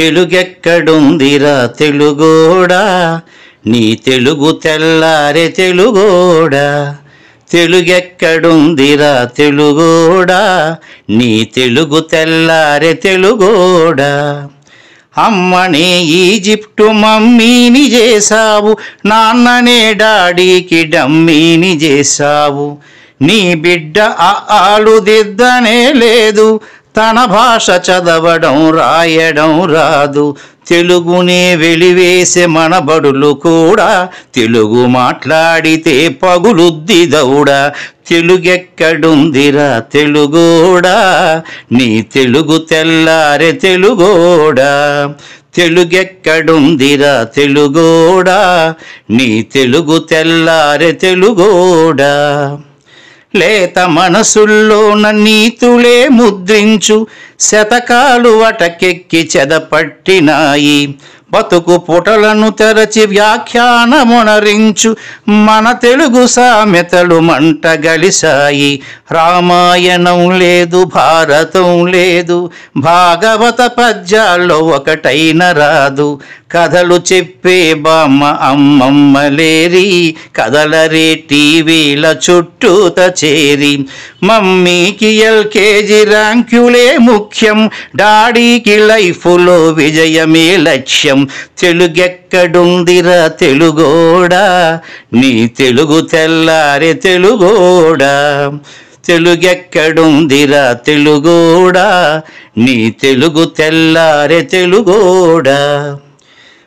తెలుగెక్కడుందిరా తెలుగోడా, నీ తెలుగు తెల్లారే తెలుగోడా. తెలుగెక్కడుందిరా తెలుగోడా, నీ తెలుగు తెల్లారే తెలుగోడా. అమ్మనే ఈజిప్టు మమ్మీని చేసావు, నాన్ననే డాడీకి డమ్మీని చేసావు. నీ బిడ్డ ఆలు దిద్దనే లేదు, తన భాష చదవడం రాయడం రాదు. తెలుగునే వెలివేసే మన బడులు కూడా తెలుగు మాట్లాడితే పగులుద్ది దౌడా. తెలుగెక్కడుందిరా తెలుగోడా, నీ తెలుగు తెల్లారే తెలుగోడా. తెలుగెక్కడుందిరా తెలుగోడా, నీ తెలుగు తెల్లారే తెలుగోడా. లేత మనసుల్లోన నీతులే ముద్రించు, శతకాలు అటకెక్కి చెదపట్టినాయి. బతుకు పుటలను తెరచి వ్యాఖ్యానమునరించు, మన తెలుగు సామెతలు మంట గలిసాయి. రామాయణం లేదు, భారతం లేదు, భాగవత పద్యాల్లో ఒకటైన రాదు. కథలు చెప్పే బామ్మ అమ్మమ్మ లేరి, కథలరే టీవీల చుట్టూత చేరి. మమ్మీకి ఎల్కేజీ ర్యాంకులే ముఖ్యం, డాడీకి లైఫ్లో విజయమే లక్ష్యం. తెలుగెక్కడుందిరా తెలుగోడా, నీ తెలుగు తెల్లారే తెలుగోడా. తెలుగెక్కడుందిరా తెలుగోడా, నీ తెలుగు తెల్లారే తెలుగోడా.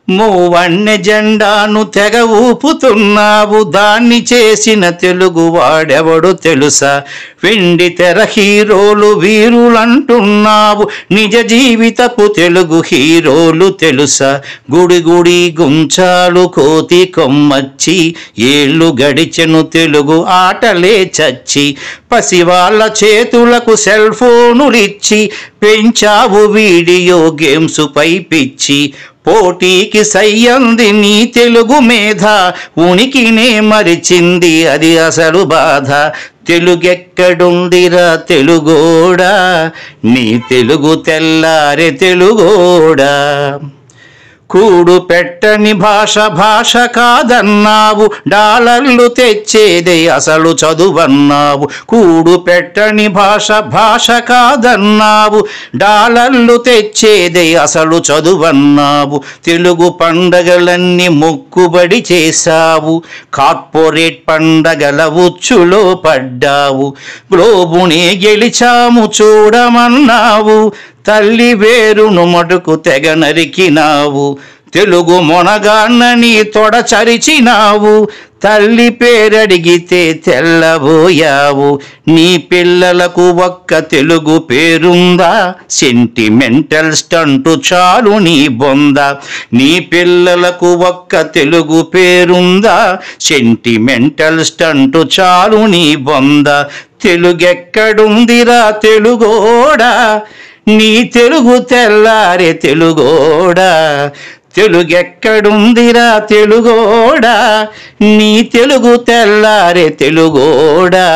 మూవన్నె జెండాను తెగ ఊపుతున్నావు, దాన్ని చేసిన తెలుగు వాడెవడు తెలుసా. వెండి తెర హీరోలు వీరులంటున్నావు, నిజ జీవితపు తెలుగు హీరోలు తెలుసా. గుడి గుడి గుంచాలు కోతి కొమ్మచ్చి, ఏళ్ళు గడిచెను తెలుగు ఆటలే చచ్చి. పసివాళ్ళ చేతులకు సెల్ ఫోనులిచ్చి, పెంచావు వీడియో గేమ్స్ పై పిచ్చి. పోటీకి సయ్యంది నీ తెలుగు మేధ, ఉనికినే మరిచింది అది అసలు బాధ. తెలుగెక్కడుందిరా తెలుగోడా, నీ తెలుగు తెల్లారే తెలుగోడా. కూడు పెట్టని భాష భాష కాదన్నావు, డాలర్లు తెచ్చేదే అసలు చదువన్నావు. కూడు పెట్టని భాష భాష కాదన్నావు, డాలర్లు తెచ్చేదే అసలు చదువన్నావు. తెలుగు పండగలన్నీ మొక్కుబడి చేశావు, కార్పొరేట్ పండగల ఉచ్చులో పడ్డావు. గ్లోబునే గెలిచాము చూడమన్నావు, తల్లి వేరును మటుకు తెగ నరికినావు. తెలుగు మొనగాన్నని తొడ చరిచినావు, తల్లి పేరడిగితే తెల్లబోయావు. నీ పిల్లలకు ఒక్క తెలుగు పేరుందా, సెంటిమెంటల్ స్టంటు చాలు నీ బొంద. నీ పిల్లలకు ఒక్క తెలుగు పేరుందా, సెంటిమెంటల్ స్టంటు చాలు నీ బొంద. తెలుగెక్కడుందిరా తెలుగోడా, నీ తెలుగు తెల్లారే తెలుగోడా. తెలుగెక్కడుందిరా తెలుగోడా, నీ తెలుగు తెల్లారే తెలుగోడా.